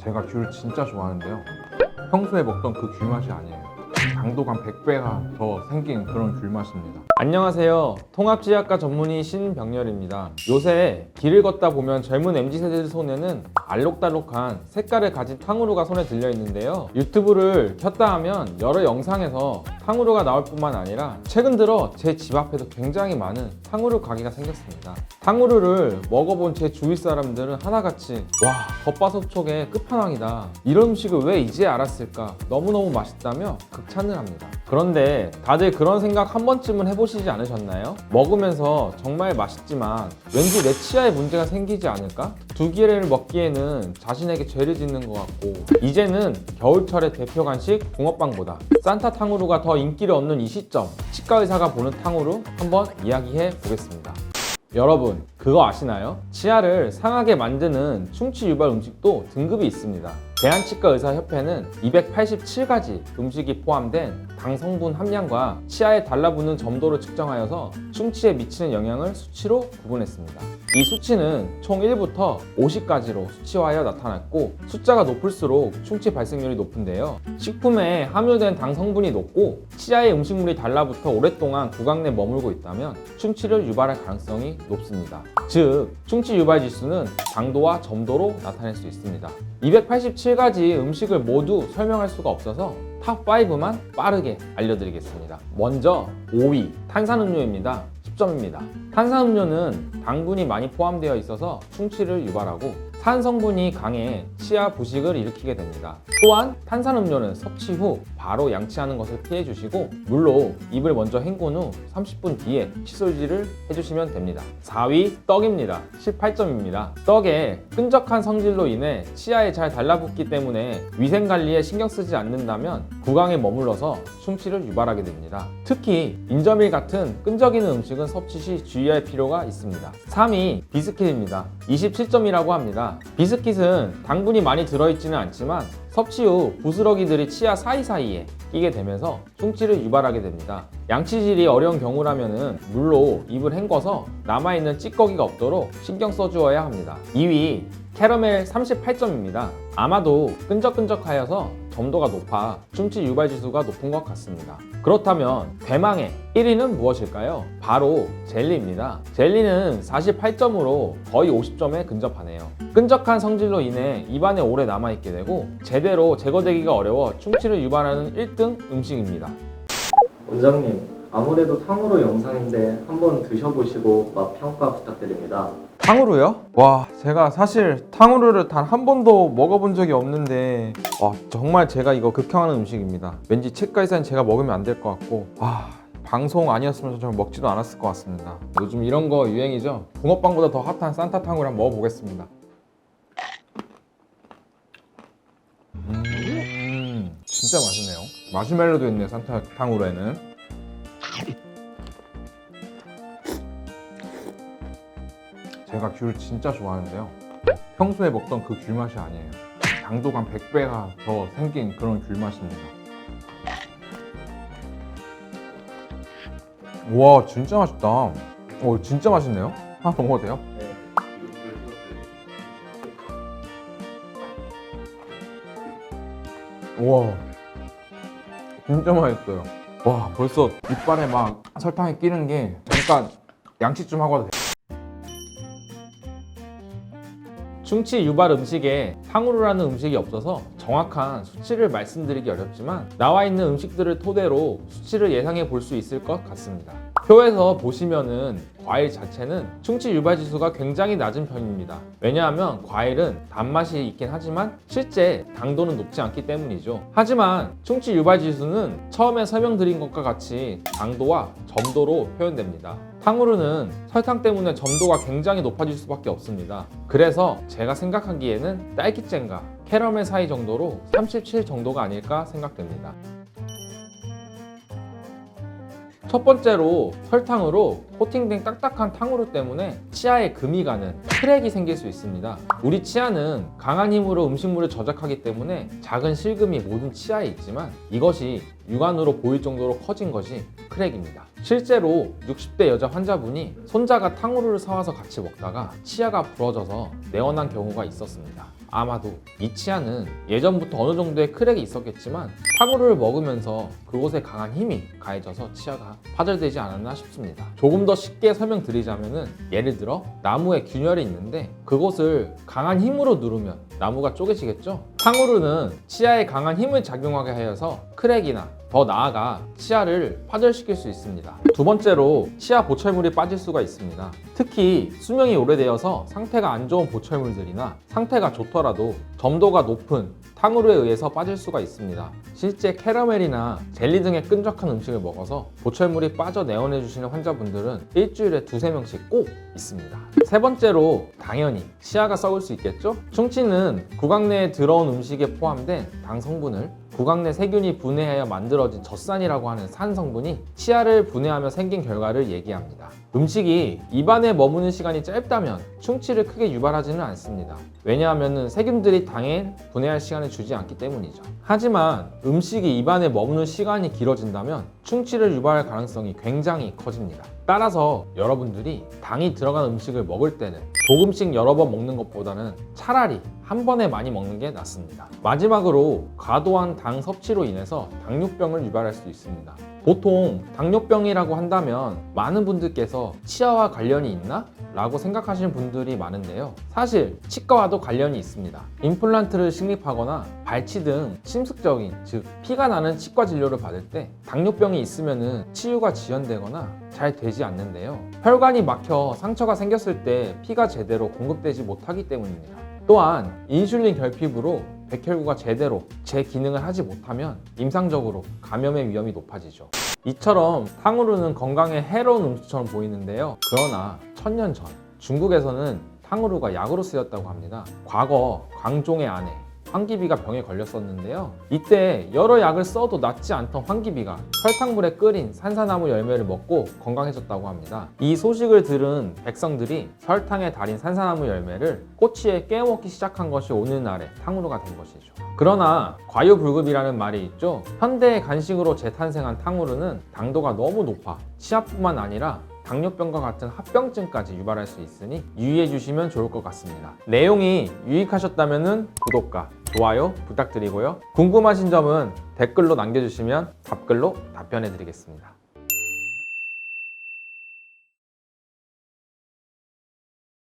제가 귤을 진짜 좋아하는데요. 평소에 먹던 그 귤 맛이 아니에요. 당도가 100배가 더 생긴 그런 귤 맛입니다. 안녕하세요. 통합지약과 전문의 신병렬입니다. 요새 길을 걷다 보면 젊은 MZ세대들 손에는 알록달록한 색깔을 가진 탕후루가 손에 들려 있는데요. 유튜브를 켰다 하면 여러 영상에서 탕후루가 나올 뿐만 아니라 최근 들어 제 집 앞에도 굉장히 많은 탕후루 가게가 생겼습니다. 탕후루를 먹어본 제 주위 사람들은 하나같이 와, 겉바속촉의 끝판왕이다. 이런 음식을 왜 이제 알았을까? 너무너무 맛있다며 극찬을 합니다. 그런데 다들 그런 생각 한 번쯤은 해보시지 않으셨나요? 먹으면서 정말 맛있지만 왠지 내 치아에 문제가 생기지 않을까? 두 개를 먹기에는 자신에게 죄를 짓는 것 같고, 이제는 겨울철의 대표 간식 붕어빵보다 산타 탕후루가 더 인기를 얻는 이 시점, 치과 의사가 보는 탕후루 한번 이야기해 보겠습니다. 여러분, 그거 아시나요? 치아를 상하게 만드는 충치 유발 음식도 등급이 있습니다. 대한치과의사협회는 287가지 음식이 포함된 당 성분 함량과 치아에 달라붙는 점도를 측정하여서 충치에 미치는 영향을 수치로 구분했습니다. 이 수치는 총 1부터 50까지로 수치화하여 나타났고, 숫자가 높을수록 충치 발생률이 높은데요. 식품에 함유된 당 성분이 높고 치아에 음식물이 달라붙어 오랫동안 구강 내 머물고 있다면 충치를 유발할 가능성이 높습니다. 즉, 충치 유발 지수는 당도와 점도로 나타낼 수 있습니다. 287가지 음식을 모두 설명할 수가 없어서 탑5만 빠르게 알려드리겠습니다. 먼저 5위 탄산음료입니다. 10점입니다. 탄산음료는 당분이 많이 포함되어 있어서 충치를 유발하고 탄 성분이 강해 치아 부식을 일으키게 됩니다. 또한 탄산음료는 섭취 후 바로 양치하는 것을 피해 주시고, 물로 입을 먼저 헹군 후 30분 뒤에 칫솔질을 해주시면 됩니다. 4위 떡입니다. 18점입니다. 떡의 끈적한 성질로 인해 치아에 잘 달라붙기 때문에 위생관리에 신경 쓰지 않는다면 구강에 머물러서 충치를 유발하게 됩니다. 특히 인절미 같은 끈적이는 음식은 섭취 시 주의할 필요가 있습니다. 3위 비스킷입니다. 27점이라고 합니다. 비스킷은 당분이 많이 들어있지는 않지만 섭취 후 부스러기들이 치아 사이사이에 끼게 되면서 충치를 유발하게 됩니다. 양치질이 어려운 경우라면 물로 입을 헹궈서 남아있는 찌꺼기가 없도록 신경 써주어야 합니다. 2위 캐러멜 38점입니다. 아마도 끈적끈적하여서 점도가 높아 충치 유발 지수가 높은 것 같습니다. 그렇다면 대망의 1위는 무엇일까요? 바로 젤리입니다. 젤리는 48점으로 거의 50점에 근접하네요. 끈적한 성질로 인해 입안에 오래 남아있게 되고 제대로 제거되기가 어려워 충치를 유발하는 1등 음식입니다. 원장님, 아무래도 탕후루 영상인데 한번 드셔보시고 맛 평가 부탁드립니다. 탕후루요? 와, 제가 사실 탕후루를 단 한 번도 먹어본 적이 없는데, 와, 정말 제가 이거 극혐하는 음식입니다. 왠지 치과의사는 제가 먹으면 안 될 것 같고, 방송 아니었으면 저는 먹지도 않았을 것 같습니다. 요즘 이런 거 유행이죠? 붕어빵보다 더 핫한 산타 탕후루 한번 먹어보겠습니다. 진짜 맛있네요. 마시멜로도 있네, 산타 탕후루에는. 제가 귤을 진짜 좋아하는데요. 평소에 먹던 그 귤 맛이 아니에요. 당도가 100배가 더 생긴 그런 귤 맛입니다. 와, 진짜 맛있다. 진짜 맛있네요. 하나 더 먹어도 돼요? 네. 우와, 진짜 맛있어요. 와, 벌써 이빨에 막 설탕이 끼는 게, 잠깐 양치 좀 하고 와도 돼요? 충치 유발 음식에 탕후루라는 음식이 없어서 정확한 수치를 말씀드리기 어렵지만 나와 있는 음식들을 토대로 수치를 예상해 볼 수 있을 것 같습니다. 표에서 보시면은 과일 자체는 충치 유발 지수가 굉장히 낮은 편입니다. 왜냐하면 과일은 단맛이 있긴 하지만 실제 당도는 높지 않기 때문이죠. 하지만 충치 유발 지수는 처음에 설명드린 것과 같이 당도와 점도로 표현됩니다. 탕후루는 설탕 때문에 점도가 굉장히 높아질 수밖에 없습니다. 그래서 제가 생각하기에는 딸기잼과 캐러멜 사이 정도로 37 정도가 아닐까 생각됩니다. 첫 번째로 설탕으로 코팅된 딱딱한 탕후루 때문에 치아에 금이 가는 크랙이 생길 수 있습니다. 우리 치아는 강한 힘으로 음식물을 저작하기 때문에 작은 실금이 모든 치아에 있지만 이것이 육안으로 보일 정도로 커진 것이 크랙입니다. 실제로 60대 여자 환자분이 손자가 탕후루를 사와서 같이 먹다가 치아가 부러져서 내원한 경우가 있었습니다. 아마도 이 치아는 예전부터 어느 정도의 크랙이 있었겠지만 탕후루를 먹으면서 그곳에 강한 힘이 가해져서 치아가 파절되지 않았나 싶습니다. 조금 더 쉽게 설명드리자면은 예를 들어 나무에 균열이 있는데 그곳을 강한 힘으로 누르면 나무가 쪼개지겠죠? 탕후루는 치아에 강한 힘을 작용하게 하여서 크랙이나 더 나아가 치아를 파절시킬 수 있습니다. 두 번째로 치아 보철물이 빠질 수가 있습니다. 특히 수명이 오래되어서 상태가 안 좋은 보철물들이나 상태가 좋더라도 점도가 높은 탕후루에 의해서 빠질 수가 있습니다. 실제 캐러멜이나 젤리 등의 끈적한 음식을 먹어서 보철물이 빠져 내원해 주시는 환자분들은 일주일에 2~3명씩 꼭 있습니다. 세 번째로 당연히 치아가 썩을 수 있겠죠? 충치는 구강 내에 들어온 음식에 포함된 당 성분을 구강 내 세균이 분해하여 만들어진 젖산이라고 하는 산 성분이 치아를 분해하며 생긴 결과를 얘기합니다. 음식이 입안에 머무는 시간이 짧다면 충치를 크게 유발하지는 않습니다. 왜냐하면 세균들이 당에 분해할 시간을 주지 않기 때문이죠. 하지만 음식이 입안에 머무는 시간이 길어진다면 충치를 유발할 가능성이 굉장히 커집니다. 따라서 여러분들이 당이 들어간 음식을 먹을 때는 조금씩 여러 번 먹는 것보다는 차라리 한 번에 많이 먹는 게 낫습니다. 마지막으로 과도한 당 섭취로 인해서 당뇨병을 유발할 수 있습니다. 보통 당뇨병이라고 한다면 많은 분들께서 치아와 관련이 있나? 라고 생각하시는 분들이 많은데요. 사실 치과와도 관련이 있습니다. 임플란트를 식립하거나 발치 등 침습적인, 즉 피가 나는 치과 진료를 받을 때 당뇨병이 있으면 치유가 지연되거나 잘 되지 않는데요. 혈관이 막혀 상처가 생겼을 때 피가 제대로 공급되지 못하기 때문입니다. 또한 인슐린 결핍으로 백혈구가 제대로 제 기능을 하지 못하면 임상적으로 감염의 위험이 높아지죠. 이처럼 탕후루는 건강에 해로운 음식처럼 보이는데요. 그러나 1000년 전 중국에서는 탕후루가 약으로 쓰였다고 합니다. 과거 광종의 아내 황기비가 병에 걸렸었는데요. 이때 여러 약을 써도 낫지 않던 황기비가 설탕물에 끓인 산사나무 열매를 먹고 건강해졌다고 합니다. 이 소식을 들은 백성들이 설탕에 달인 산사나무 열매를 꼬치에 깨워 먹기 시작한 것이 오늘날의 탕후루가 된 것이죠. 그러나 과유불급이라는 말이 있죠. 현대의 간식으로 재탄생한 탕후루는 당도가 너무 높아 치아뿐만 아니라 당뇨병과 같은 합병증까지 유발할 수 있으니 유의해 주시면 좋을 것 같습니다. 내용이 유익하셨다면 구독과 좋아요 부탁드리고요. 궁금하신 점은 댓글로 남겨주시면 답글로 답변해 드리겠습니다.